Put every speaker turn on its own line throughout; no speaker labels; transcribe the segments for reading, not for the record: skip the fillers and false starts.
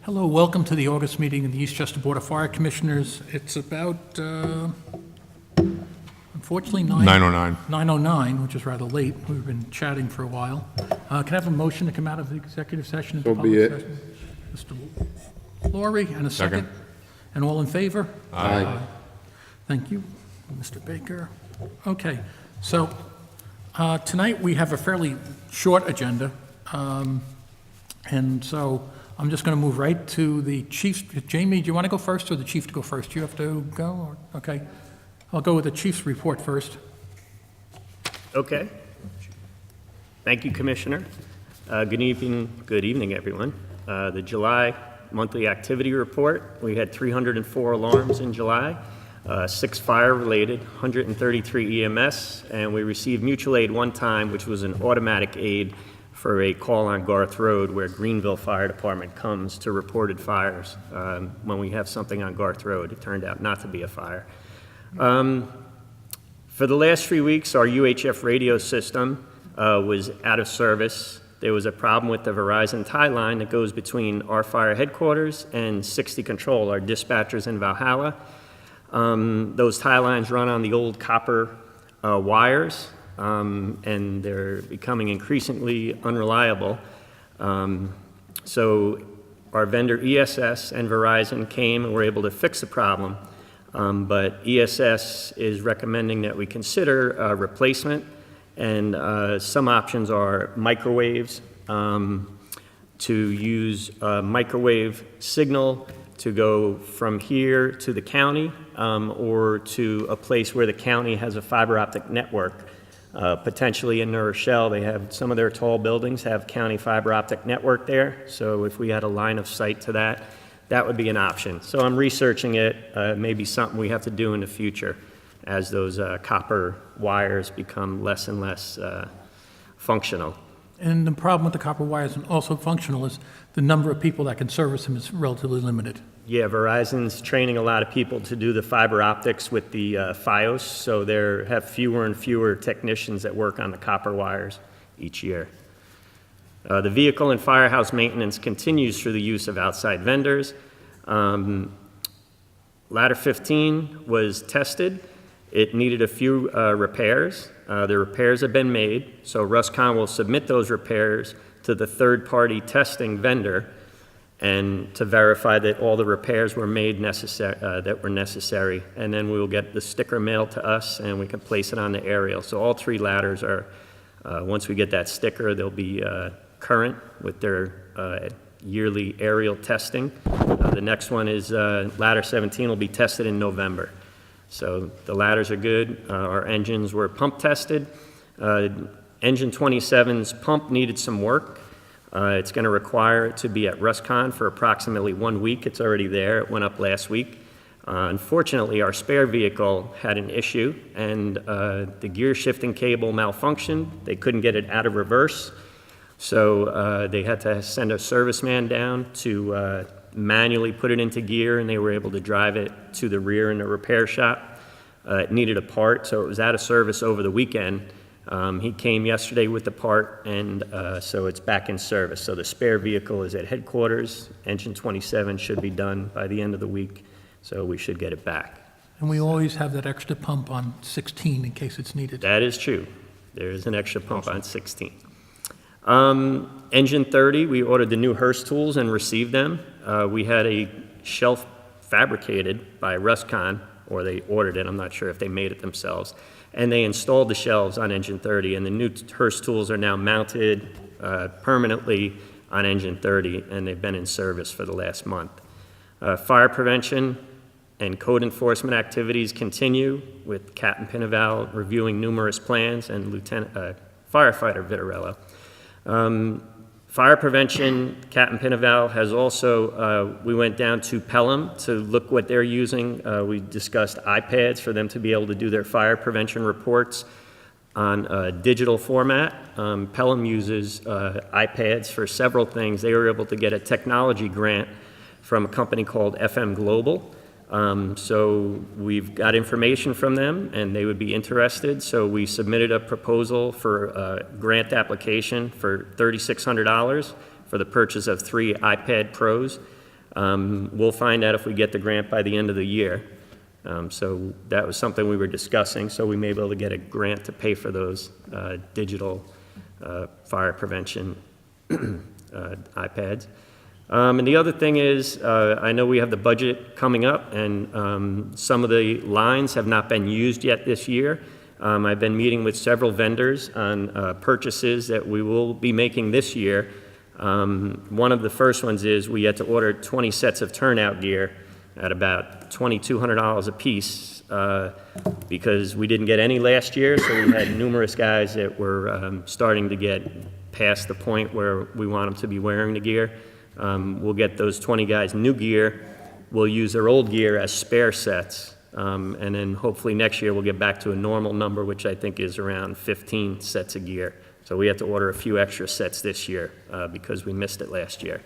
Hello, welcome to the August meeting of the Eastchester Board of Fire Commissioners. It's about, unfortunately,
9:09.
9:09, which is rather late. We've been chatting for a while. Can I have a motion to come out of the executive session into
So be
public
it.
session? Mr. Laurie, and a second.
Second.
And all in favor?
Aye.
Thank you, Mr. Baker. Okay, so tonight we have a fairly short agenda, and so I'm just going to move right to the chief's. Jamie, do you want to go first or the chief to go first? Do you have to go? Or, okay, I'll go with the chief's report first.
Okay. Thank you, Commissioner. Good evening, everyone. The July monthly activity report, we had 304 alarms in July, 6 fire-related, 133 EMS, and we received mutual aid one time, which was an automatic aid for a call on Garth Road where Greenville Fire Department comes to reported fires. When we have something on Garth Road, it turned out not to be a fire. For the last 3 weeks, our UHF radio system was out of service. There was a problem with the Verizon tie line that goes between our fire headquarters and 60 Control, our dispatchers in Valhalla. Those tie lines run on the old copper wires, and they're becoming increasingly unreliable. So our vendor ESS and Verizon came and were able to fix the problem, but ESS is recommending that we consider a replacement, and some options are microwaves, to use a microwave signal to go from here to the county, or to a place where the county has a fiber optic network. Potentially in New Rochelle, they have some of their tall buildings have county fiber optic network there. So if we had a line of sight to that, that would be an option. So I'm researching it. Maybe something we have to do in the future as those copper wires become less and less functional.
And the problem with the copper wires and also functional is the number of people that can service them is relatively limited.
Yeah, Verizon's training a lot of people to do the fiber optics with the Firehouse, so they have fewer and fewer technicians that work on the copper wires each year. The vehicle and firehouse maintenance continues through the use of outside vendors. Ladder 15 was tested. It needed a few repairs. The repairs have been made, so Ruscon will submit those repairs to the third-party testing vendor and to verify that all the repairs were made that were necessary. And then we will get the sticker mailed to us and we can place it on the aerial. So all 3 ladders are, once we get that sticker, they'll be current with their yearly aerial testing. The next one is ladder 17 will be tested in November. So the ladders are good. Our engines were pump tested. Engine 27's pump needed some work. It's going to require it to be at Ruscon for approximately 1 week. It's already there. It went up last week. Unfortunately, our spare vehicle had an issue, and the gear shifting cable malfunctioned. They couldn't get it out of reverse, so they had to send a serviceman down to manually put it into gear, and they were able to drive it to the rear in the repair shop. It needed a part, so it was out of service over the weekend. He came yesterday with the part, and so it's back in service. So the spare vehicle is at headquarters. Engine 27 should be done by the end of the week, so we should get it back.
And we always have that extra pump on 16 in case it's needed.
That is true. There is an extra pump on 16. Engine 30, we ordered the new Hearst tools and received them. We had a shelf fabricated by Ruscon, or they ordered it. I'm not sure if they made it themselves. And they installed the shelves on Engine 30, and the new Hearst tools are now mounted permanently on Engine 30, and they've been in service for the last month. Fire prevention and code enforcement activities continue, with Captain Pinaval reviewing numerous plans and Firefighter Vitarello. Fire prevention, Captain Pinaval has also, we went down to Pelham to look what they're using. We discussed iPads for them to be able to do their fire prevention reports on a digital format. Pelham uses iPads for several things. They were able to get a technology grant from a company called FM Global. So we've got information from them, and they would be interested. So we submitted a proposal for a grant application for $3,600 for the purchase of 3 iPad Pros. We'll find out if we get the grant by the end of the year. So that was something we were discussing, so we may be able to get a grant to pay for those digital fire prevention iPads. And the other thing is, I know we have the budget coming up, and some of the lines have not been used yet this year. I've been meeting with several vendors on purchases that we will be making this year. One of the first ones is we had to order 20 sets of turnout gear at about $2,200 a piece because we didn't get any last year, so we had numerous guys that were starting to get past the point where we want them to be wearing the gear. We'll get those 20 guys new gear. We'll use their old gear as spare sets. And then hopefully next year we'll get back to a normal number, which I think is around 15 sets of gear. So we have to order a few extra sets this year because we missed it last year.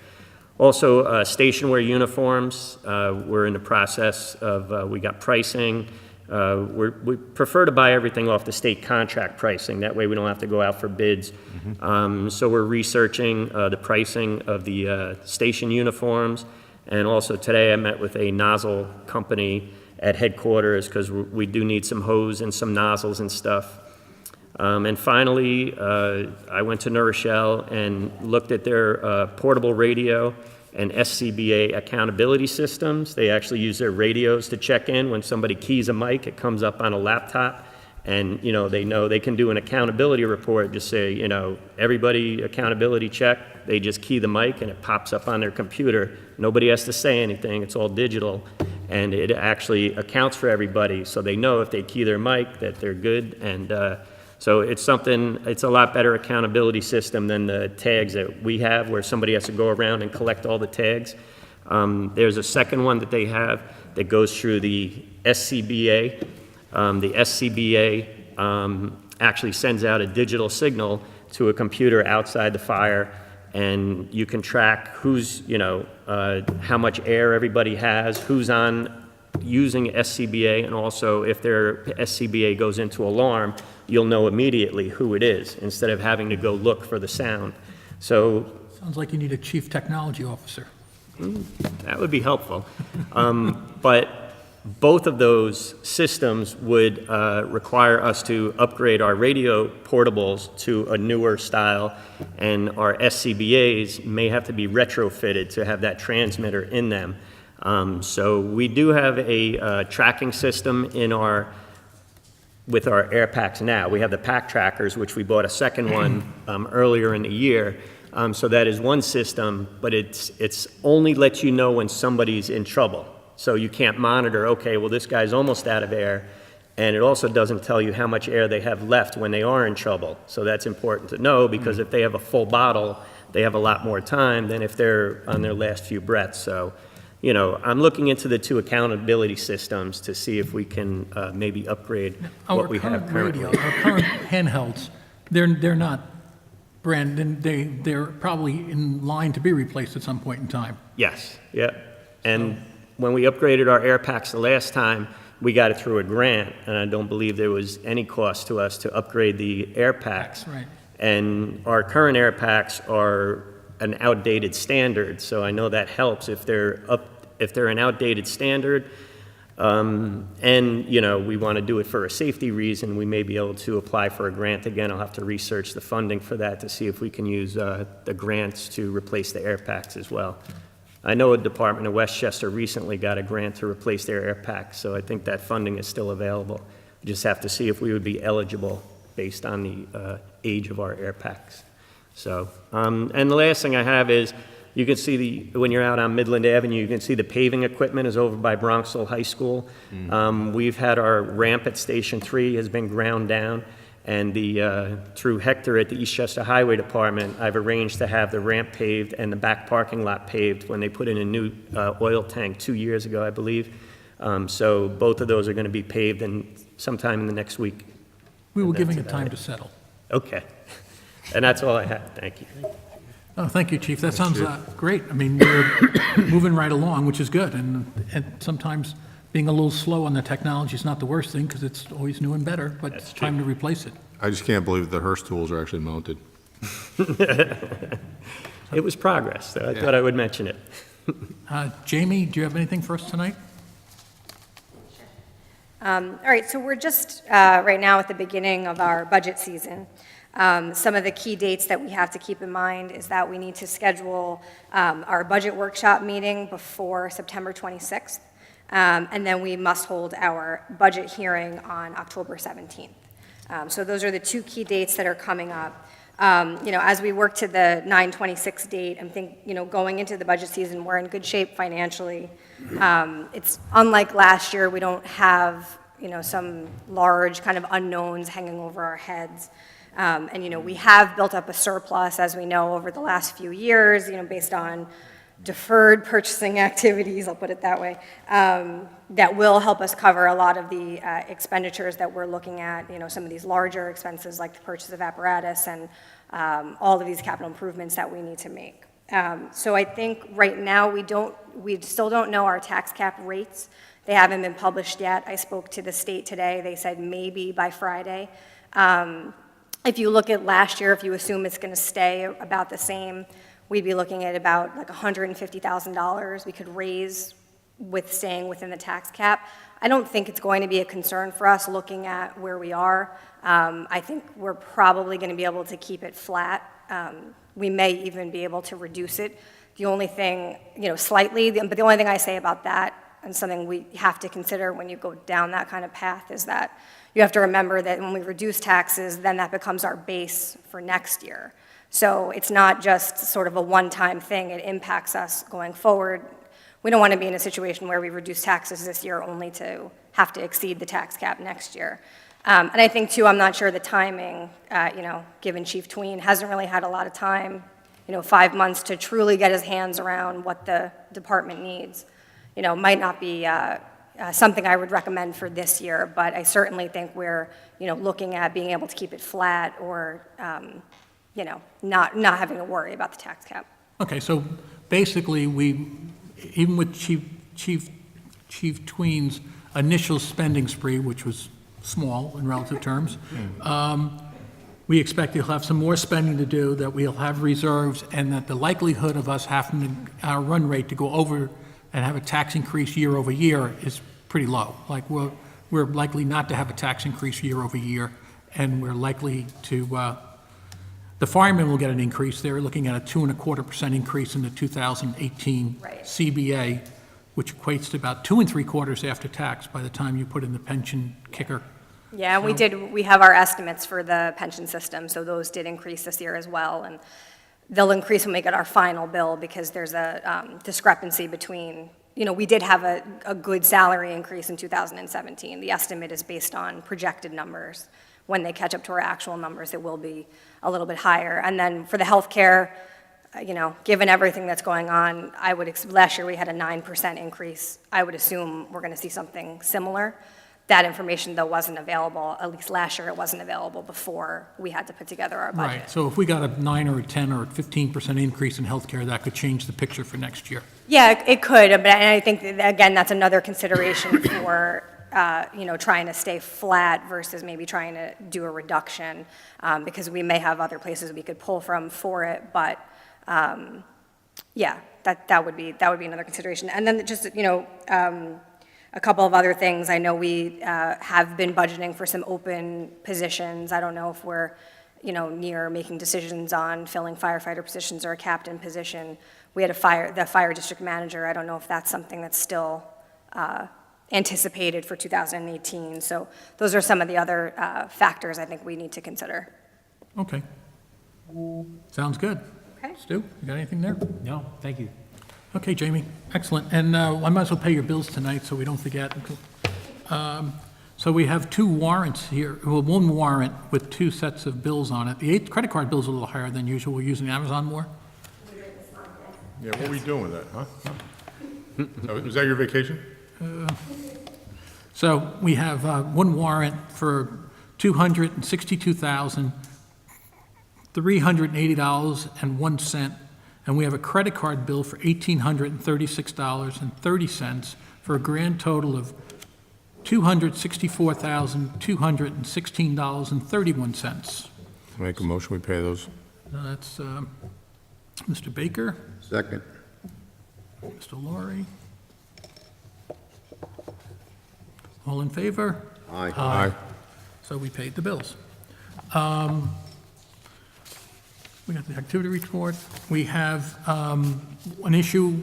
Also, station wear uniforms, we're in the process of, we got pricing. We prefer to buy everything off the state contract pricing. That way we don't have to go out for bids. So we're researching the pricing of the station uniforms. And also today I met with a nozzle company at headquarters because we do need some hose and some nozzles and stuff. And finally, I went to New Rochelle and looked at their portable radio and SCBA accountability systems. They actually use their radios to check in. When somebody keys a mic, it comes up on a laptop, and they know they can do an accountability report, just say, everybody accountability check. They just key the mic and it pops up on their computer. Nobody has to say anything, it's all digital, and it actually accounts for everybody, so they know if they key their mic that they're good. And so it's a lot better accountability system than the tags that we have, where somebody has to go around and collect all the tags. There's a second one that they have that goes through the SCBA. The SCBA actually sends out a digital signal to a computer outside the fire, and you can track who's, how much air everybody has, who's on using SCBA, and also if their SCBA goes into alarm, you'll know immediately who it is instead of having to go look for the sound. So
Sounds like you need a chief technology officer.
that would be helpful. But both of those systems would require us to upgrade our radio portables to a newer style, and our SCBAs may have to be retrofitted to have that transmitter in them. So we do have a tracking system with our air packs now. We have the pack trackers, which we bought a second one earlier in the year. So that is one system, but it's only lets you know when somebody's in trouble. So you can't monitor, okay, well, this guy's almost out of air, and it also doesn't tell you how much air they have left when they are in trouble. So that's important to know, because if they have a full bottle, they have a lot more time than if they're on their last few breaths. So, I'm looking into the two accountability systems to see if we can maybe upgrade what we have currently.
Our current handhelds, they're not brand, they're probably in line to be replaced at some point in time.
Yes, yeah. And when we upgraded our air packs the last time, we got it through a grant, and I don't believe there was any cost to us to upgrade the air packs.
Right.
And our current air packs are an outdated standard, so I know that helps if they're an outdated standard. And we want to do it for a safety reason, we may be able to apply for a grant again. I'll have to research the funding for that to see if we can use the grants to replace the air packs as well. I know a department in Westchester recently got a grant to replace their air packs, so I think that funding is still available. We just have to see if we would be eligible based on the age of our air packs. So, and the last thing I have is, you can see when you're out on Midland Avenue, you can see the paving equipment is over by Bronxville High School. We've had our ramp at Station 3 has been ground down, and through Hector at the Eastchester Highway Department, I've arranged to have the ramp paved and the back parking lot paved when they put in a new oil tank 2 years ago, I believe. So both of those are going to be paved sometime in the next week.
We were giving it time to settle.
Okay. And that's all I have. Thank you.
Oh, thank you, Chief. That sounds great. I mean, we're moving right along, which is good. And sometimes being a little slow on the technology is not the worst thing, because it's always new and better, but it's time to replace it.
I just can't believe the Hearst tools are actually mounted.
It was progress, so I thought I would mention it.
Jamie, do you have anything for us tonight?
All right, so we're just right now at the beginning of our budget season. Some of the key dates that we have to keep in mind is that we need to schedule our budget workshop meeting before September 26th, and then we must hold our budget hearing on October 17th. So those are the two key dates that are coming up. As we work to the 9/26 date, I think, going into the budget season, we're in good shape financially. It's unlike last year, we don't have, some large kind of unknowns hanging over our heads. We have built up a surplus, as we know, over the last few years, based on deferred purchasing activities, I'll put it that way, that will help us cover a lot of the expenditures that we're looking at, some of these larger expenses like the purchase of apparatus and all of these capital improvements that we need to make. So I think right now we still don't know our tax cap rates. They haven't been published yet. I spoke to the state today. They said maybe by Friday. If you look at last year, if you assume it's going to stay about the same, we'd be looking at about like $150,000 we could raise with staying within the tax cap. I don't think it's going to be a concern for us looking at where we are. I think we're probably going to be able to keep it flat. We may even be able to reduce it. The only thing, slightly, but the only thing I say about that, and something we have to consider when you go down that kind of path, is that you have to remember that when we reduce taxes, then that becomes our base for next year. So it's not just sort of a one-time thing, it impacts us going forward. We don't want to be in a situation where we reduce taxes this year only to have to exceed the tax cap next year. And I think, too, I'm not sure the timing, given Chief Tween hasn't really had a lot of time, 5 months to truly get his hands around what the department needs. Might not be something I would recommend for this year, but I certainly think we're, looking at being able to keep it flat or, not having to worry about the tax cap.
Okay, so basically, even with Chief Tween's initial spending spree, which was small in relative terms, we expect he'll have some more spending to do, that we'll have reserves, and that the likelihood of us having our run rate to go over and have a tax increase year over year is pretty low. Like, we're likely not to have a tax increase year over year, and we're likely to, the firemen will get an increase. They're looking at a 2.25% increase in the 2018
Right.
CBA, which equates to about 2 3/4 after tax by the time you put in the pension kicker.
Yeah, we have our estimates for the pension system, so those did increase this year as well, and they'll increase when we get our final bill because there's a discrepancy between, we did have a good salary increase in 2017. The estimate is based on projected numbers. When they catch up to our actual numbers, it will be a little bit higher. And then for the healthcare, given everything that's going on, last year we had a 9% increase. I would assume we're going to see something similar. That information, though, wasn't available, at least last year it wasn't available before we had to put together our budget.
Right, so if we got a 9 or a 10 or a 15% increase in healthcare, that could change the picture for next year.
Yeah, it could, but I think, again, that's another consideration for, trying to stay flat versus maybe trying to do a reduction, because we may have other places we could pull from for it, but, that would be another consideration. And then just, a couple of other things. I know we have been budgeting for some open positions. I don't know if we're, near making decisions on filling firefighter positions or a captain position. We had the fire district manager. I don't know if that's something that's still anticipated for 2018. So those are some of the other factors I think we need to consider.
Okay. Sounds good.
Okay.
Stu, you got anything there?
No, thank you.
Okay, Jamie, excellent. And I might as well pay your bills tonight so we don't forget. So we have 2 warrants here, well, 1 warrant with 2 sets of bills on it. The credit card bill's a little higher than usual. We're using Amazon more.
Yeah, what are we doing with that, huh? Was that your vacation?
So we have 1 warrant for $262,380.01, and we have a credit card bill for $1,836.30 for a grand total of $264,216.31.
Make a motion, we pay those.
That's Mr. Baker
Second.
Mr. Laurie. All in favor?
Aye.
Aye.
So we paid the bills. We got the activity report. We have, an issue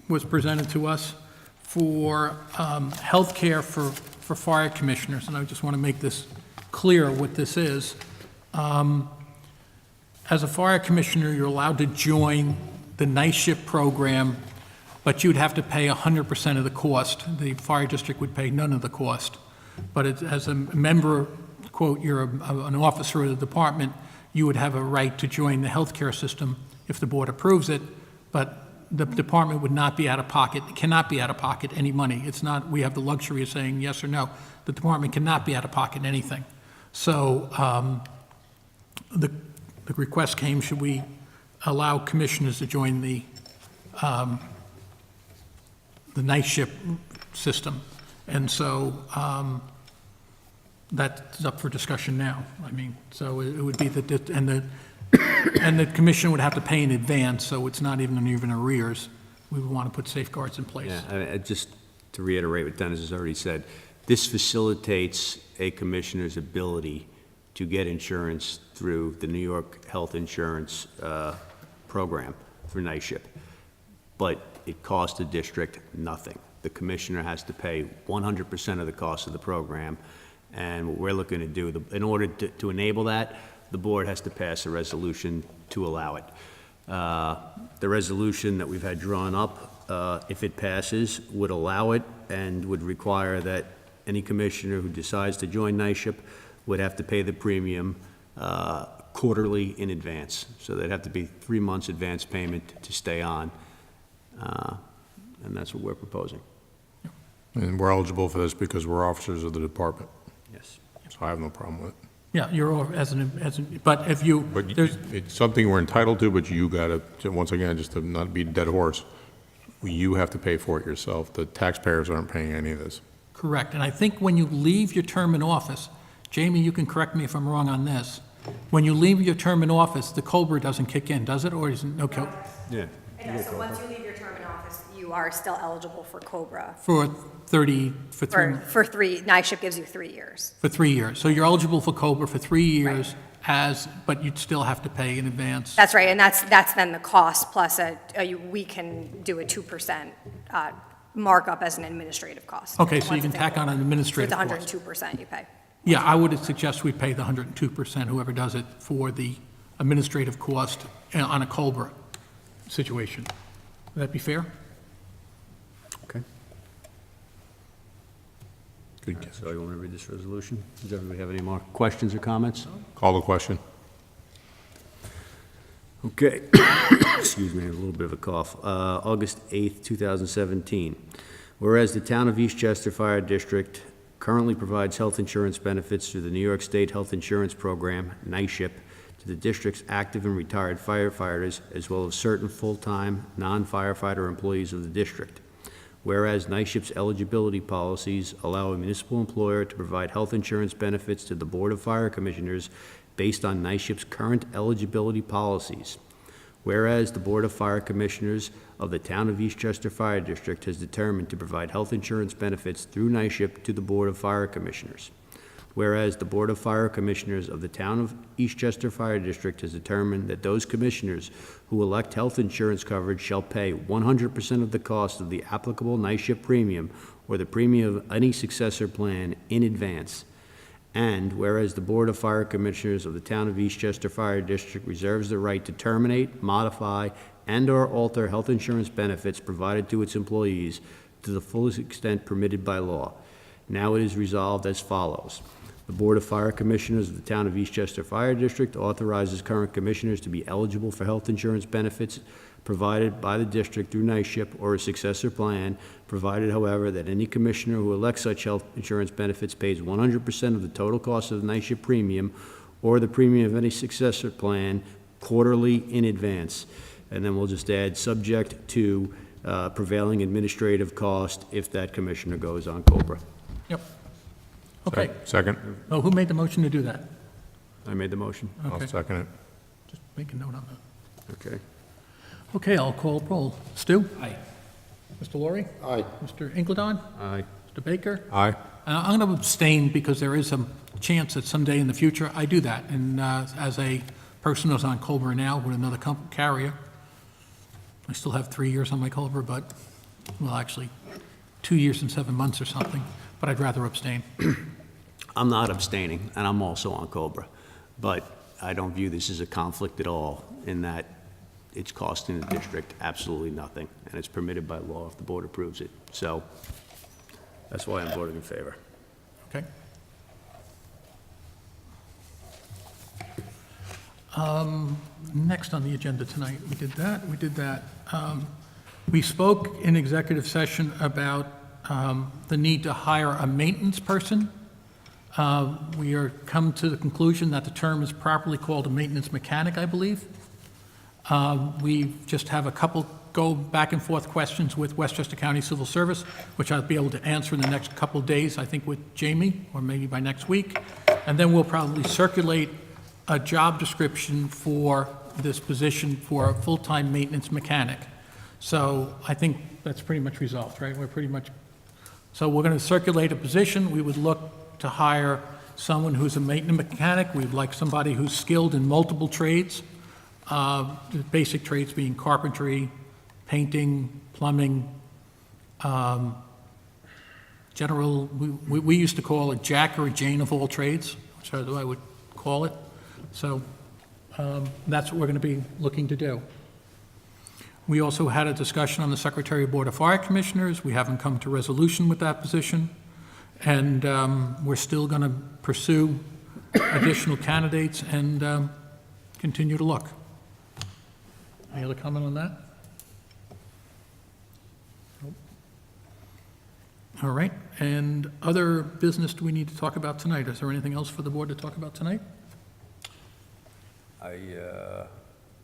was presented to us for healthcare for fire commissioners, and I just want to make this clear what this is. As a fire commissioner, you're allowed to join the night shift program, but you'd have to pay 100% of the cost. The fire district would pay none of the cost. But as a member, quote, you're an officer of the department, you would have a right to join the healthcare system if the board approves it, but the department would not be out of pocket, cannot be out of pocket any money. It's not, we have the luxury of saying yes or no. The department cannot be out of pocket anything. So the request came, should we allow commissioners to join the night shift system? And so that's up for discussion now. I mean, so it would be that, and the commission would have to pay in advance, so it's not even arrears. We would want to put safeguards in place.
Yeah, just to reiterate what Dennis has already said, this facilitates a commissioner's ability to get insurance through the New York Health Insurance program for night shift. But it costs the district nothing. The commissioner has to pay 100% of the cost of the program. And what we're looking to do, in order to enable that, the board has to pass a resolution to allow it. The resolution that we've had drawn up, if it passes, would allow it and would require that any commissioner who decides to join night shift would have to pay the premium quarterly in advance. So there'd have to be 3 months advance payment to stay on. And that's what we're proposing.
And we're eligible for this because we're officers of the department,
Yes.
so I have no problem with it.
Yeah, you're, but if you,
But
there's,
it's something we're entitled to, but you gotta, once again, just to not beat a dead horse, you have to pay for it yourself. The taxpayers aren't paying any of this.
correct. And I think when you leave your term in office, Jamie, you can correct me if I'm wrong on this, when you leave your term in office, the COBRA doesn't kick in, does it, or is it no?
Yeah.
So once you leave your term in office, you are still eligible for COBRA.
For 30, for three,
Night shift gives you 3 years.
for 3 years. So you're eligible for COBRA for 3 years but you'd still have to pay in advance.
That's right, and that's then the cost plus we can do a 2% markup as an administrative cost.
Okay, so you
Once
can
it's
tack on an administrative
It's
cost.
102% you pay.
Yeah, I would suggest we pay the 102%, whoever does it, for the administrative cost on a COBRA situation. Would that be fair?
Okay.
Good guess.
So you want to read this resolution? Does everybody have any more questions or comments?
Call the question.
Okay. Excuse me, I have a little bit of a cough. August 8th, 2017. Whereas the town of Eastchester Fire District currently provides health insurance benefits through the New York State Health Insurance Program, NYSHIP, to the district's active and retired firefighters, as well as certain full-time, non-firefighter employees of the district. Whereas NYSHIP's eligibility policies allow a municipal employer to provide health insurance benefits to the Board of Fire Commissioners based on NYSHIP's current eligibility policies. Whereas the Board of Fire Commissioners of the Town of Eastchester Fire District has determined to provide health insurance benefits through NYSHIP to the Board of Fire Commissioners. Whereas the Board of Fire Commissioners of the Town of Eastchester Fire District has determined that those commissioners who elect health insurance coverage shall pay 100% of the cost of the applicable NYSHIP premium or the premium of any successor plan in advance. And whereas the Board of Fire Commissioners of the Town of Eastchester Fire District reserves the right to terminate, modify, and/or alter health insurance benefits provided to its employees to the fullest extent permitted by law. Now it is resolved as follows. The Board of Fire Commissioners of the Town of Eastchester Fire District authorizes current commissioners to be eligible for health insurance benefits provided by the district through NYSHIP or a successor plan, provided, however, that any commissioner who elects such health insurance benefits pays 100% of the total cost of the NYSHIP premium or the premium of any successor plan quarterly in advance. And then we'll just add, subject to prevailing administrative cost if that commissioner goes on COBRA.
Yep. Okay.
Second?
Oh, who made the motion to do that?
I made the motion.
I'll
Okay.
second it.
Just make a note on that.
Okay.
Okay, I'll call roll. Stu?
Aye.
Mr. Laurie?
Aye.
Mr. Inkledon?
Aye.
Mr. Baker?
Aye.
And I'm going to abstain because there is a chance that someday in the future I do that. And as a person who's on Cobra now with another carrier, I still have 3 years on my Cobra, but, well, actually, 2 years and 7 months or something, but I'd rather abstain.
I'm not abstaining, and I'm also on Cobra, but I don't view this as a conflict at all in that it's costing the district absolutely nothing, and it's permitted by law if the board approves it. So that's why I'm voting in favor.
Okay? Next on the agenda tonight, we did that. We spoke in executive session about the need to hire a maintenance person. We are come to the conclusion that the term is properly called a maintenance mechanic, I believe. We just have a couple go back and forth questions with Westchester County Civil Service, which I'll be able to answer in the next couple of days, I think with Jamie, or maybe by next week. And then we'll probably circulate a job description for this position for a full-time maintenance mechanic. So I think that's pretty much resolved, right? So we're going to circulate a position. We would look to hire someone who's a maintenance mechanic. We'd like somebody who's skilled in multiple trades, the basic trades being carpentry, painting, plumbing, general, we used to call it Jack or a Jane of all trades, which is what I would call it. So that's what we're going to be looking to do. We also had a discussion on the Secretary of Board of Fire Commissioners. We haven't come to resolution with that position. And we're still going to pursue additional candidates and continue to look. Any other comment on that? Nope. All right. And other business do we need to talk about tonight? Is there anything else for the board to talk about tonight?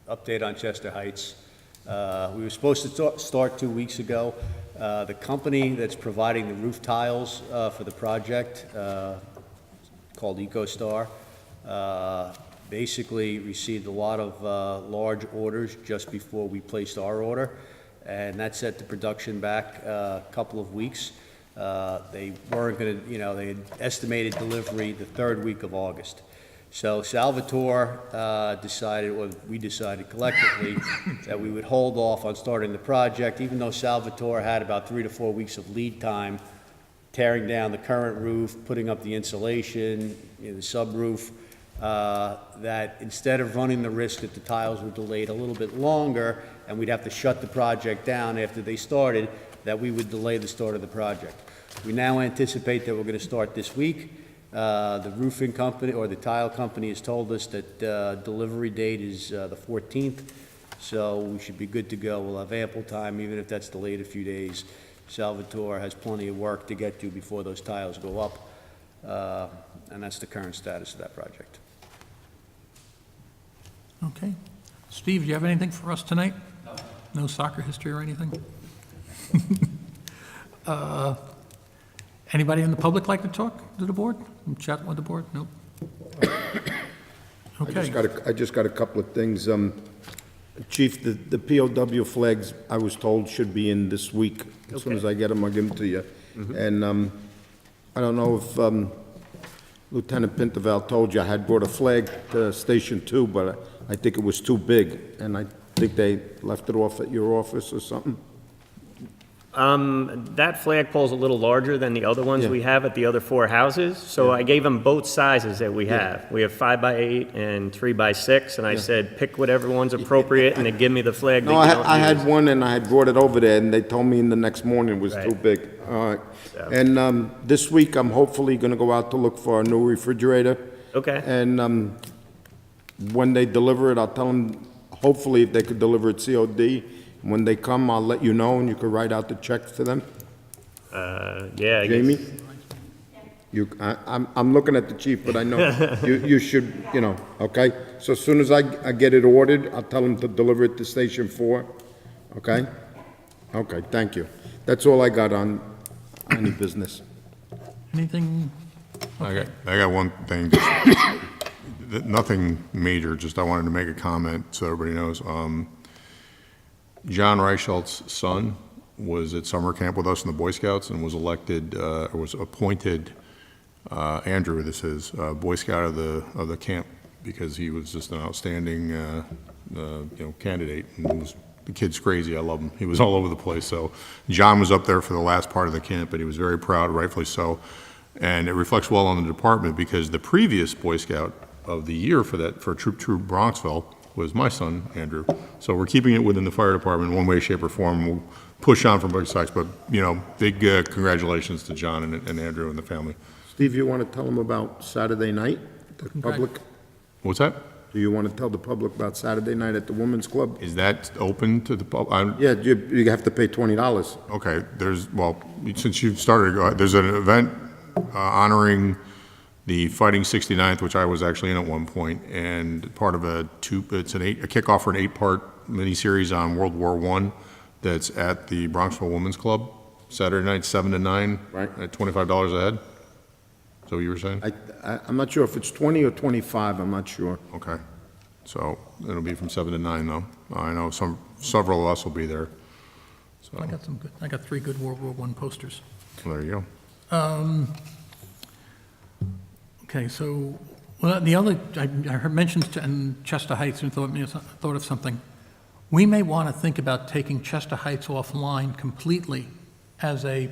Update on Chester Heights. We were supposed to start 2 weeks ago. The company that's providing the roof tiles for the project, called EcoStar, basically received a lot of large orders just before we placed our order, and that set the production back a couple of weeks. They weren't going to, they had estimated delivery the 3rd week of August. So Salvatore decided, or we decided collectively, that we would hold off on starting the project, even though Salvatore had about 3 to 4 weeks of lead time, tearing down the current roof, putting up the insulation, the subroof, that instead of running the risk that the tiles were delayed a little bit longer and we'd have to shut the project down after they started, that we would delay the start of the project. We now anticipate that we're going to start this week. The roofing company, or the tile company, has told us that delivery date is the 14th, so we should be good to go. We'll have ample time, even if that's delayed a few days. Salvatore has plenty of work to get to before those tiles go up, and that's the current status of that project.
Okay. Steve, do you have anything for us tonight? No. No soccer history or anything? Anybody in the public like to talk to the board? Chat with the board? Nope. Okay.
I just got a couple of things. Chief, the POW flags, I was told, should be in this week. As soon as I get them, I'll give them to you. And I don't know if Lieutenant Pinterval told you I had brought a flag to Station 2, but I think it was too big, and I think they left it off at your office or something.
That flagpole's a little larger than the other ones
Yeah.
we have at the other 4 houses, so I gave them both sizes that we have. We have 5x8 and 3x6, and I said, pick whatever one's appropriate, and then give me the flag that
No,
you don't
I had
use.
one, and I had brought it over there, and they told me in the next morning it was
Right.
too big. All right.
So-
And this week, I'm hopefully gonna go out to look for a new refrigerator.
Okay,
And when they deliver it, I'll tell them, hopefully, if they could deliver it COD. When they come, I'll let you know, and you can write out the checks to them.
yeah. I guess-
Jamie? I'm looking at the chief, but I know you should, okay? So as soon as I get it ordered, I'll tell them to deliver it to Station 4, okay? Okay, thank you. That's all I got on any business.
Anything?
I got one thing, nothing major, just I wanted to make a comment so everybody knows. John Reichelt's son was at summer camp with us in the Boy Scouts and was elected, or was appointed, Andrew, this is, Boy Scout of the camp, because he was just an outstanding, candidate. And the kid's crazy, I love him. He was all over the place. So John was up there for the last part of the camp, and he was very proud, rightfully so. And it reflects well on the department, because the previous Boy Scout of the year for Troop Bronxville was my son, Andrew. So we're keeping it within the fire department in one way, shape, or form. We'll push on from both sides, but, big congratulations to John and Andrew and the family.
Steve, you want to tell them about Saturday night, the public?
What's that?
Do you want to tell the public about Saturday night at the Women's Club?
Is that open to the public?
Yeah, you have to pay $20.
Okay, since you've started, there's an event honoring the Fighting 69th, which I was actually in at one point, and part of a kickoff for an 8-part miniseries on World War I that's at the Bronxville Women's Club, Saturday night, 7 to 9,
Right.
at $25 a head. So you were saying?
I'm not sure if it's 20 or 25, I'm not sure.
Okay, so it'll be from 7 to 9, though. I know several of us will be there. So,
I got 3 good World War I posters.
well, there you go.
Okay, so, the other, I heard mentions in Chester Heights and thought of something. We may want to think about taking Chester Heights offline completely as a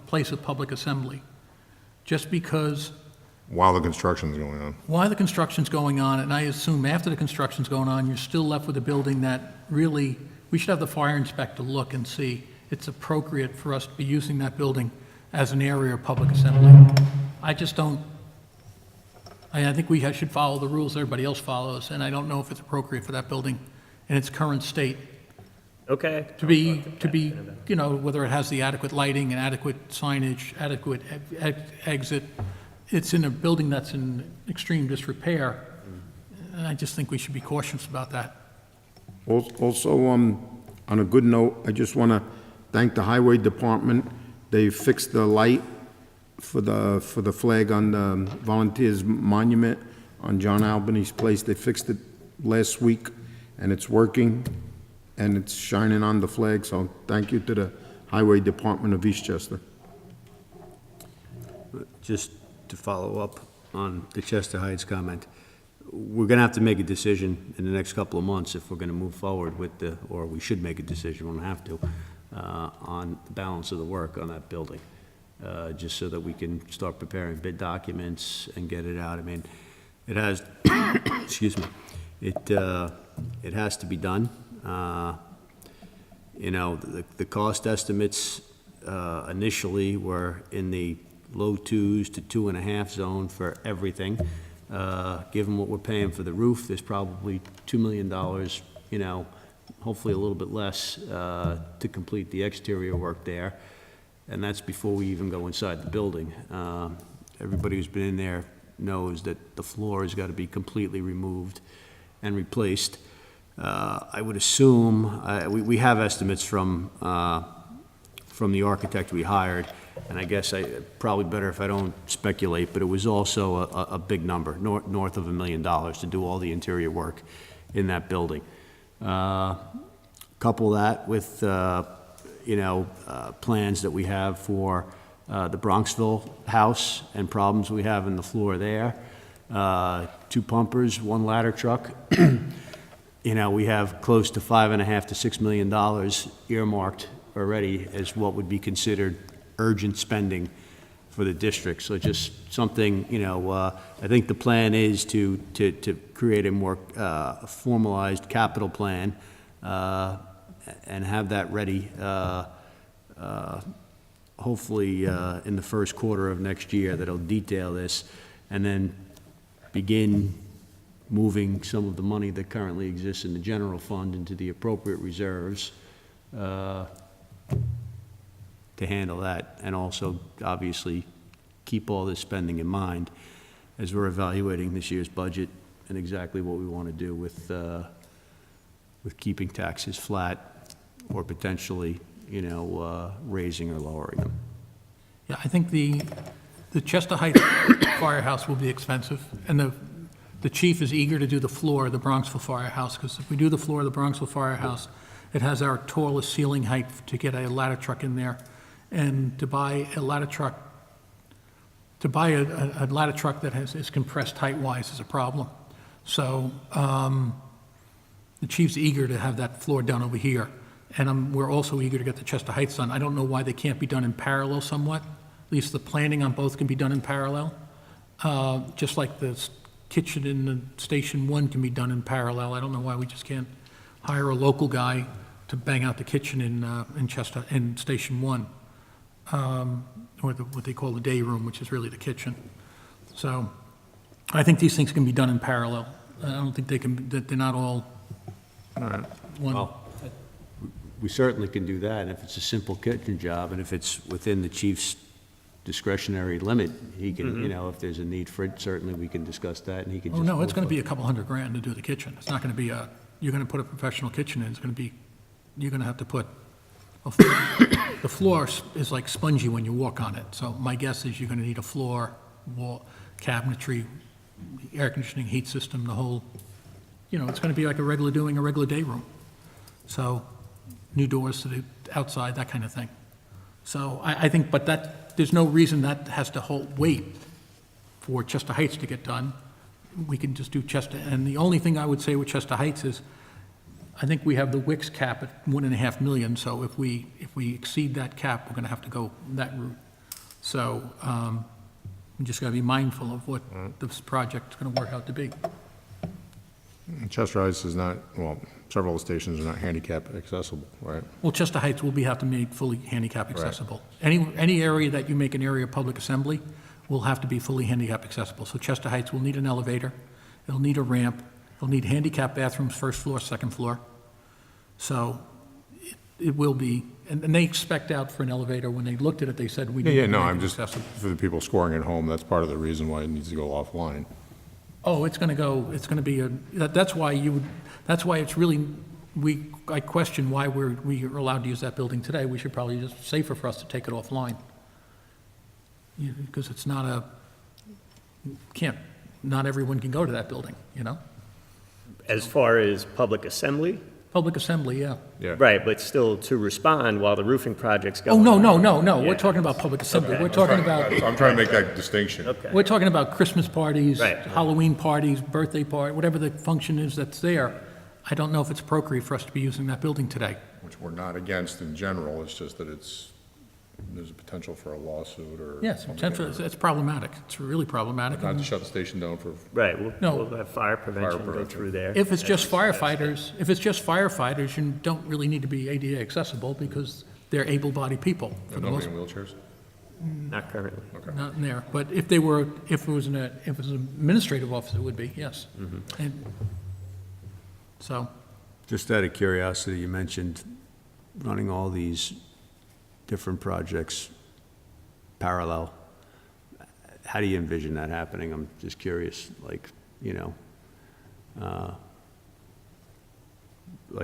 place of public assembly, just because
While the construction's going on.
while the construction's going on, and I assume after the construction's going on, you're still left with a building that really, we should have the fire inspector look and see it's appropriate for us to be using that building as an area of public assembly. I just don't, I think we should follow the rules everybody else follows, and I don't know if it's appropriate for that building in its current state
Okay.
to be, whether it has the adequate lighting and adequate signage, adequate exit. It's in a building that's in extreme disrepair, and I just think we should be cautious about that.
Also, on a good note, I just want to thank the Highway Department. They fixed the light for the flag on the Volunteers Monument on John Albany's place. They fixed it last week, and it's working, and it's shining on the flag, so thank you to the Highway Department of Eastchester.
Just to follow up on the Chester Heights comment, we're going to have to make a decision in the next couple of months if we're going to move forward with or we should make a decision, we don't have to, on the balance of the work on that building, just so that we can start preparing bid documents and get it out. I mean, it has, excuse me, it has to be done. The cost estimates initially were in the low 2s to 2.5 zone for everything. Given what we're paying for the roof, there's probably $2 million, hopefully a little bit less, to complete the exterior work there. And that's before we even go inside the building. Everybody who's been in there knows that the floor has got to be completely removed and replaced. I would assume, we have estimates from the architect we hired, and I guess probably better if I don't speculate, but it was also a big number, north of $1 million to do all the interior work in that building. Couple that with, plans that we have for the Bronxville house and problems we have in the floor there. 2 pumpers, 1 ladder truck. We have close to $5.5 to $6 million earmarked already as what would be considered urgent spending for the district. So just something, I think the plan is to create a more formalized capital plan and have that ready, hopefully in the first quarter of next year, that'll detail this, and then begin moving some of the money that currently exists in the general fund into the appropriate reserves to handle that, and also obviously keep all this spending in mind as we're evaluating this year's budget and exactly what we want to do with keeping taxes flat or potentially, raising or lowering them.
Yeah, I think the Chester Heights Firehouse will be expensive, and the chief is eager to do the floor of the Bronxville Firehouse, because if we do the floor of the Bronxville Firehouse, It has our tallest ceiling height to get a ladder truck in there. And to buy a ladder truck, a ladder truck that is compressed height-wise is a problem. So the chief's eager to have that floor done over here. And we're also eager to get the Chester Heights done. I don't know why they can't be done in parallel somewhat. At least the planning on both can be done in parallel. Just like the kitchen in the Station 1 can be done in parallel. I don't know why we just can't hire a local guy to bang out the kitchen in Station 1. Or what they call the day room, which is really the kitchen. So I think these things can be done in parallel. I don't think that they're not all one.
Well, we certainly can do that, and if it's a simple kitchen job, and if it's within the chief's discretionary limit, he can, if there's a need for it, certainly we can discuss that, and he can
Oh,
just.
no, it's
move
going to be
forward.
a couple $100,000 to do the kitchen. It's not going to be you're going to put a professional kitchen in, you're going to have to put, the floor is like spongy when you walk on it. So my guess is you're going to need a floor, wall, cabinetry, air conditioning, heat system, the whole, it's going to be like doing a regular day room. So new doors to the outside, that kind of thing. So I think, but there's no reason that has to wait for Chester Heights to get done. We can just do Chester, and the only thing I would say with Chester Heights is, I think we have the WIX cap at 1.5 million, so if we exceed that cap, we're gonna have to go that route. So, we just gotta be mindful of what this project's gonna work out to be.
Chester Heights is not, well, several of the stations are not handicap accessible, right?
Well, Chester Heights will have to make fully handicap accessible. Any area that you make an area of public assembly will have to be fully handicap accessible. So Chester Heights will need an elevator, it'll need a ramp, it'll need handicap bathrooms, first floor, second floor. So it will be, and they spec'd out for an elevator. When they looked at it, they said we need
Yeah,
to
no,
make
I'm
it
just,
accessible.
for the people scoring at home, that's part of the reason why it needs to go offline.
Oh, it's gonna be that's why it's really, I question why we are allowed to use that building today. We should probably just safer for us to take it offline. Because it's not not everyone can go to that building,
As far as public assembly?
Public assembly, yeah.
Yeah.
Right, but still to respond while the roofing project's
Oh,
going on.
no, we're
Yeah.
talking about public assembly.
Okay.
We're talking about,
I'm trying to make that distinction.
Okay.
we're talking about Christmas parties,
Right.
Halloween parties, birthday party, whatever the function is that's there. I don't know if it's appropriate for us to be using that building today.
Which we're not against in general, it's just that there's a potential for a lawsuit or.
Yes,
something.
it's problematic. It's really problematic.
Not to shut the station down for,
Right,
No.
we'll have fire prevention go
prevention.
through there.
If it's just firefighters, you don't really need to be ADA accessible because they're able-bodied people for the
nobody
most,
in wheelchairs?
Not currently.
not in there. But if it was an administrative officer, it would be, yes. And so,
Just out of curiosity, you mentioned running all these different projects parallel. How do you envision that happening? I'm just curious, like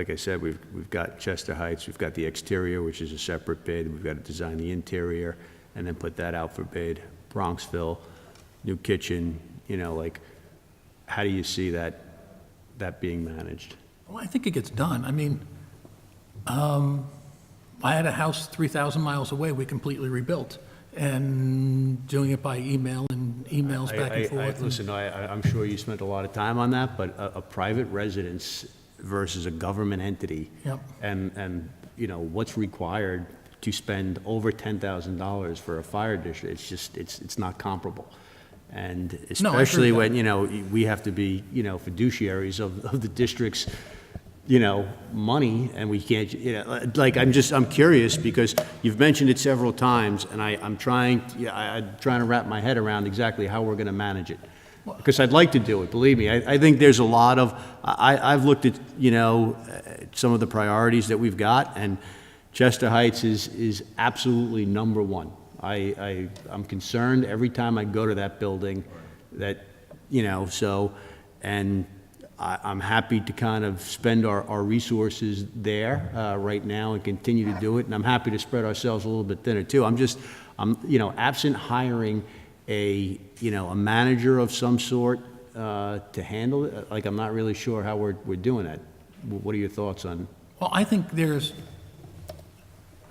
I said, we've got Chester Heights, we've got the exterior, which is a separate bid, we've got to design the interior, and then put that out for bid. Bronxville, new kitchen, how do you see that being managed?
well, I think it gets done. I mean, I had a house 3,000 miles away we completely rebuilt, and doing it by email and emails back and forth.
Listen, I'm sure you spent a lot of time on that, but a private residence versus a government entity.
Yep.
And what's required to spend over $10,000 for a fire district, it's not comparable. And
No, I agree
especially
with
when, we have to be, fiduciaries of the district's, money, and we can't, I'm curious, because you've mentioned it several times, and I'm trying to wrap my head around exactly how we're gonna manage it. Because I'd like to do it, believe me. I think there's a lot of, I've looked at, some of the priorities that we've got, and Chester Heights is absolutely number one. I'm concerned every time I go to that building that, and I'm happy to kind of spend our resources there right now and continue to do it, and I'm happy to spread ourselves a little bit thinner too. Absent hiring a manager of some sort to handle it, I'm not really sure how we're doing that. What are your thoughts on?
Well, I think I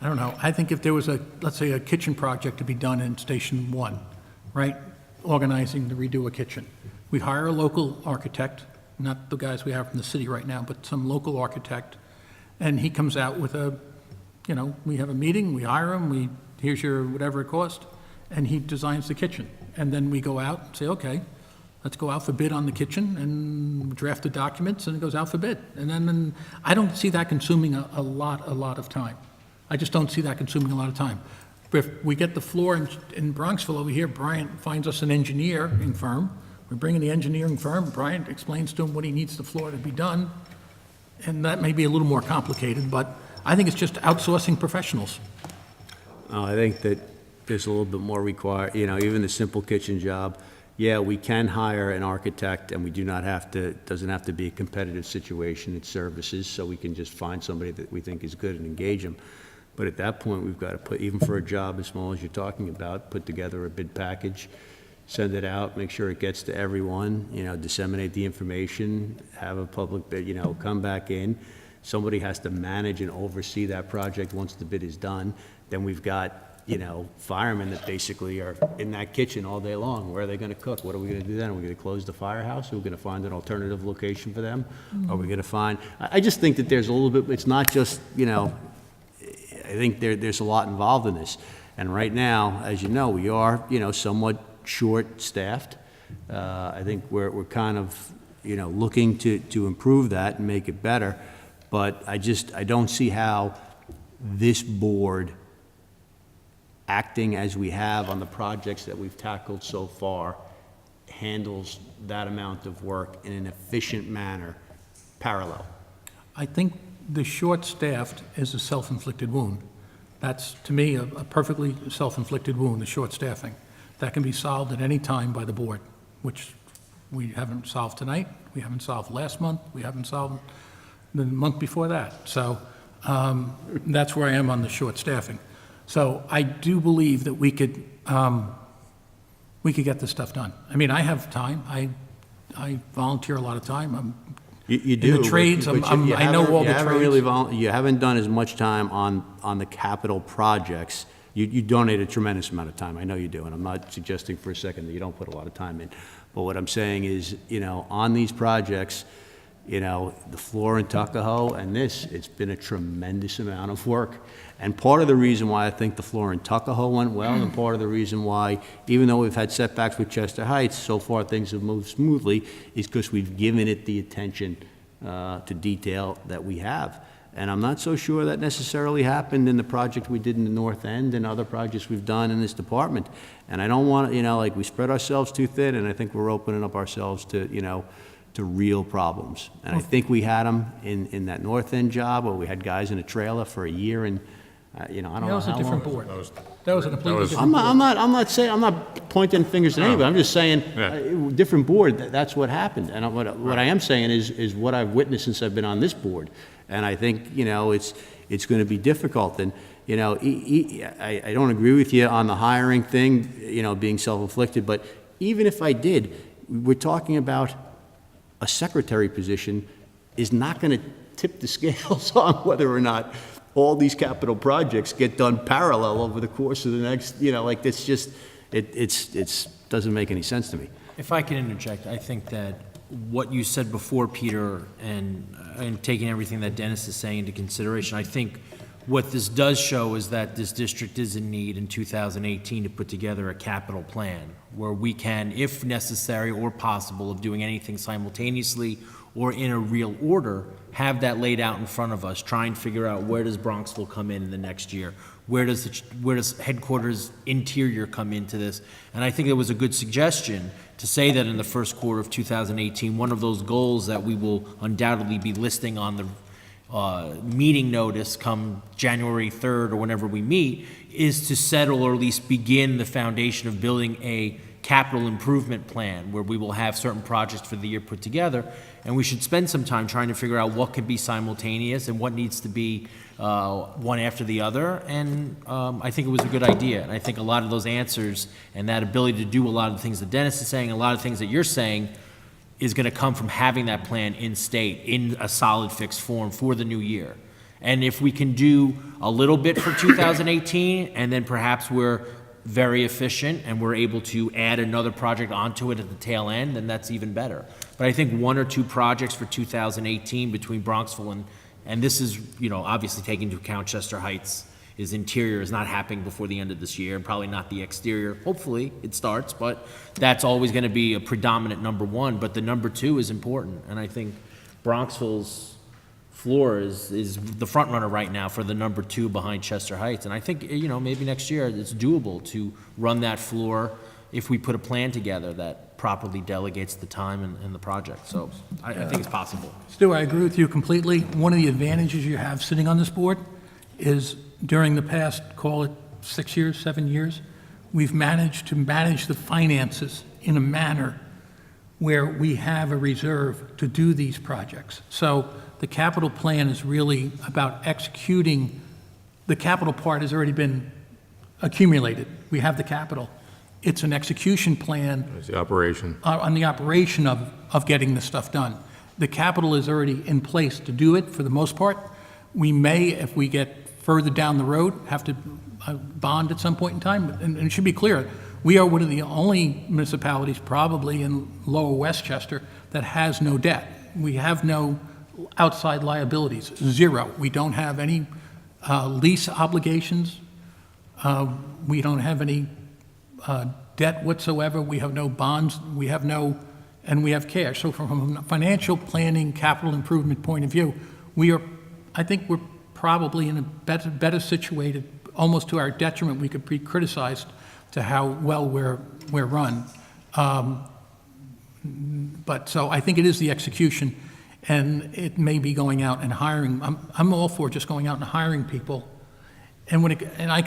don't know, I think if there was let's say a kitchen project to be done in Station 1, right? Organizing to redo a kitchen. We hire a local architect, not the guys we have from the city right now, but some local architect, and he comes out with we have a meeting, we hire him, here's your whatever it cost, and he designs the kitchen. And then we go out and say, okay, let's go out for bid on the kitchen and draft the documents, and it goes out for bid. And then I don't see that consuming a lot of time. I just don't see that consuming a lot of time. If we get the floor in Bronxville over here, Bryant finds us an engineering firm. We bring in the engineering firm, Bryant explains to him what he needs the floor to be done, and that may be a little more complicated, but I think it's just outsourcing professionals.
I think that there's a little bit more required, even the simple kitchen job. Yeah, we can hire an architect, and we doesn't have to be a competitive situation. It's services, so we can just find somebody that we think is good and engage them. But at that point, we've got to put, even for a job as small as you're talking about, put together a bid package, send it out, make sure it gets to everyone, disseminate the information, have a public bid, come back in. Somebody has to manage and oversee that project once the bid is done. Then we've got firemen that basically are in that kitchen all day long. Where are they going to cook? What are we going to do then? Are we going to close the firehouse? Are we going to find an alternative location for them? Are we going to find... I just think that there's a little bit... It's not just, I think there's a lot involved in this. And right now, as you know, we are, somewhat short-staffed. I think we're kind of, looking to improve that and make it better. But I don't see how this board, acting as we have on the projects that we've tackled so far, handles that amount of work in an efficient manner, parallel.
I think the short-staffed is a self-inflicted wound. That's, to me, a perfectly self-inflicted wound, the short-staffing. That can be solved at any time by the board, which we haven't solved tonight, we haven't solved last month, we haven't solved the month before that. So that's where I am on the short-staffing. So I do believe that we could get this stuff done. I mean, I have time. I volunteer a lot of time.
You do.
In the trades,
but
I know all the trades.
You haven't done as much time on the capital projects. You donate a tremendous amount of time. I know you do, and I'm not suggesting for a second that you don't put a lot of time in. But what I'm saying is, on these projects, the floor in Tuckahoe and it's been a tremendous amount of work. And part of the reason why I think the floor in Tuckahoe went well, and part of the reason why, even though we've had setbacks with Chester Heights, so far things have moved smoothly, is because we've given it the attention to detail that we have. And I'm not so sure that necessarily happened in the project we did in the North End and other projects we've done in this department. And I don't want, we spread ourselves too thin, and I think we're opening up ourselves to, to real problems. And I think we had them in that North End job, where we had guys in a trailer for a year, and I don't know how long.
That was a different board. That was a completely different board.
I'm not pointing fingers at anybody. I'm just saying, different board, that's what happened. And what I am saying is what I've witnessed since I've been on this board. And I think, it's going to be difficult. And, I don't agree with you on the hiring thing, being self-inflicted, but even if I did, we're talking about a secretary position is not going to tip the scales on whether or not all these capital projects get done parallel over the course of the next, it's just, it's doesn't make any sense to me.
If I can interject, I think that what you said before, Peter, and taking everything that Dennis is saying into consideration, I think what this does show is that this district is in need in 2018 to put together a capital plan where we can, if necessary or possible, of doing anything simultaneously or in a real order, have that laid out in front of us, try and figure out where does Bronxville come in the next year, where does headquarters interior come into this. And I think it was a good suggestion to say that in the first quarter of 2018, one of those goals that we will undoubtedly be listing on the meeting notice come January 3rd or whenever we meet, is to settle or at least begin the foundation of building a capital improvement plan where we will have certain projects for the year put together, and we should spend some time trying to figure out what could be simultaneous and what needs to be one after the other. And I think it was a good idea, and I think a lot of those answers and that ability to do a lot of the things that Dennis is saying, a lot of things that you're saying, is going to come from having that plan in state, in a solid fixed form for the new year. And if we can do a little bit for 2018, and then perhaps we're very efficient and we're able to add another project onto it at the tail end, then that's even better. But I think 1 or 2 projects for 2018 between Bronxville and this is, you know, obviously taking into account Chester Heights, his interior is not happening before the end of this year, and probably not the exterior. Hopefully, it starts, but that's always going to be a predominant number 1. But the number 2 is important, and I think Bronxville's floor is the front runner right now for the number 2 behind Chester Heights. And I think, you know, maybe next year it's doable to run that floor if we put a plan together that properly delegates the time and the project. So I think it's possible.
Stu, I agree with you completely. One of the advantages you have sitting on this board is during the past, call it 6 years, 7 years, we've managed to manage the finances in a manner where we have a reserve to do these projects. So the capital plan is really about executing. The capital part has already been accumulated. We have the capital. It's an execution plan
It's the operation.
on the operation of getting this stuff done. The capital is already in place to do it for the most part. We may, if we get further down the road, have to bond at some point in time. And it should be clear, we are one of the only municipalities probably in Lower Westchester that has no debt. We have no outside liabilities, 0. We don't have any lease obligations. We don't have any debt whatsoever. We have no bonds. We have no, and we have cash. So from a financial planning, capital improvement point of view, I think we're probably in a better situated, almost to our detriment. We could be criticized to how well we're run. But so I think it is the execution, and it may be going out and hiring. I'm all for just going out and hiring people. And I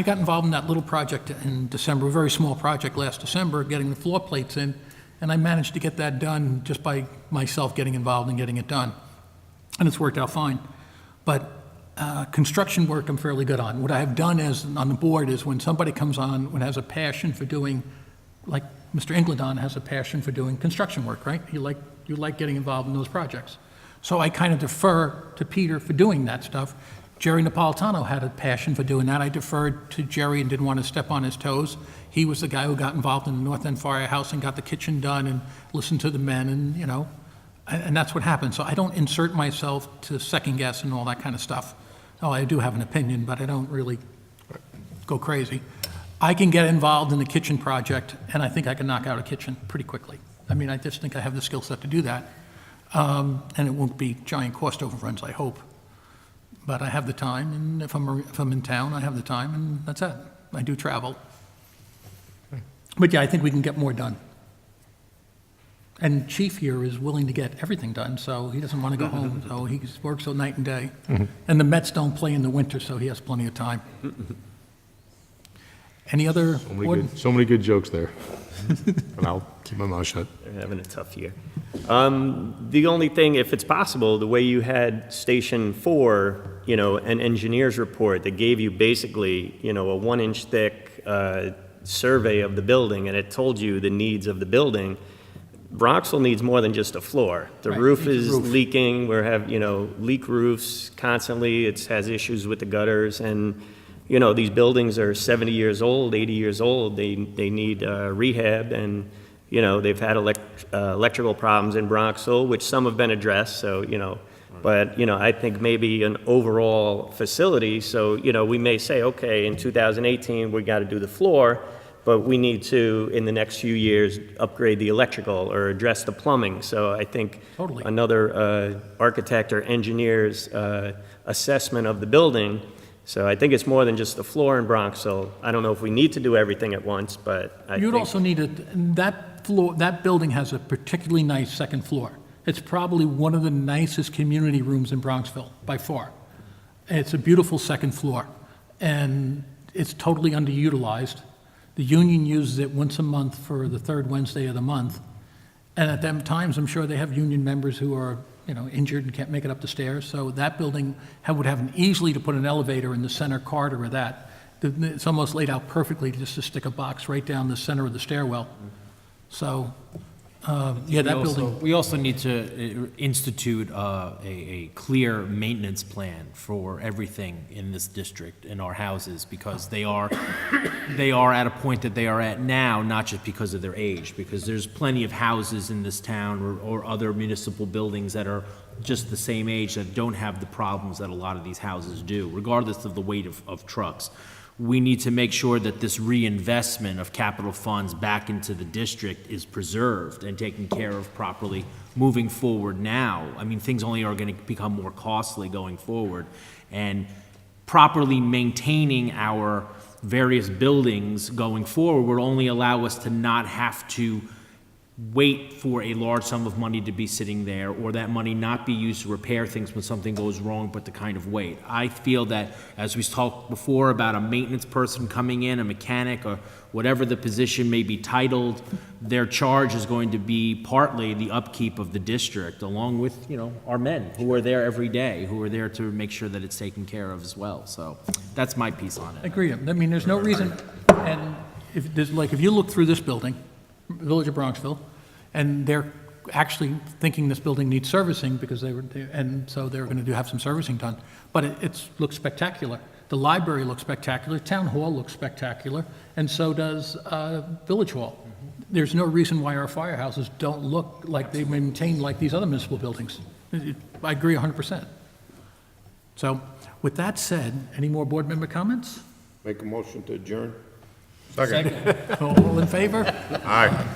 got involved in that little project in December, a very small project last December, getting the floor plates in, and I managed to get that done just by myself getting involved and getting it done. And it's worked out fine. But construction work I'm fairly good on. What I have done on the board is when somebody comes on and has a passion for doing, like Mr. Ingledon has a passion for doing construction work, right? You like getting involved in those projects. So I kind of defer to Peter for doing that stuff. Jerry Napolitano had a passion for doing that. I deferred to Jerry and didn't want to step on his toes. He was the guy who got involved in the North End Firehouse and got the kitchen done and listened to the men, and, you know, and that's what happened. So I don't insert myself to second guess and all that kind of stuff. Oh, I do have an opinion, but I don't really go crazy. I can get involved in the kitchen project, and I think I can knock out a kitchen pretty quickly. I mean, I just think I have the skill set to do that. And it won't be giant cost overruns, I hope. But I have the time, and if I'm in town, I have the time, and that's it. I do travel. But yeah, I think we can get more done. And Chief here is willing to get everything done, so he doesn't want to go home, so he works all night and day. And the Mets don't play in the winter, so he has plenty of time. Any other?
So many good jokes there. And I'll keep my mouth shut.
They're having a tough year. The only thing, if it's possible, the way you had Station 4, you know, an engineer's report that gave you basically, you know, a 1-inch thick survey of the building, and it told you the needs of the building. Bronxville needs more than just a floor. The
Right,
roof
needs a
is
roof.
leaking. We have, you know, leak roofs constantly. It has issues with the gutters, and you know, these buildings are 70 years old, 80 years old. They need rehab, and you know, they've had electrical problems in Bronxville, which some have been addressed. So you know, but you know, I think maybe an overall facility. So you know, we may say, okay, in 2018 we got to do the floor, but we need to, in the next few years, upgrade the electrical or address the plumbing. So I think
Totally.
another architect or engineer's assessment of the building. So I think it's more than just the floor in Bronxville. I don't know if we need to do everything at once, but I
You'd
think
also need that building has a particularly nice second floor. It's probably one of the nicest community rooms in Bronxville, by far. It's a beautiful second floor, and it's totally underutilized. The union uses it once a month for the third Wednesday of the month, and at them times, I'm sure they have union members who are, you know, injured and can't make it up the stairs. So that building would have an easily to put an elevator in the center corridor of that. It's almost laid out perfectly just to stick a box right down the center of the stairwell. So Yeah, that building,
We also need to institute a clear maintenance plan for everything in this district, in our houses, because they are at a point that they are at now, not just because of their age, because there's plenty of houses in this town or other municipal buildings that are just the same age that don't have the problems that a lot of these houses do, regardless of the weight of trucks. We need to make sure that this reinvestment of capital funds back into the district is preserved and taken care of properly moving forward now. I mean, things only are going to become more costly going forward. And properly maintaining our various buildings going forward will only allow us to not have to wait for a large sum of money to be sitting there, or that money not be used to repair things when something goes wrong, but to kind of wait. I feel that, as we talked before about a maintenance person coming in, a mechanic, or whatever the position may be titled, their charge is going to be partly the upkeep of the district, along with, our men who are there every day, who are there to make sure that it's taken care of as well. So that's my piece on
I
it.
agree. I mean, there's no reason, and if you look through this building, Village of Bronxville, and they're actually thinking this building needs servicing because they were there, and so they're going to have some servicing done. But it looks spectacular. The library looks spectacular, Town Hall looks spectacular, and so does Village Hall. There's no reason why our firehouses don't look like they maintain like these other municipal buildings. I agree 100%. So, with that said, any more board member comments?
Make a motion to adjourn?
Second.
All in favor?
Aye.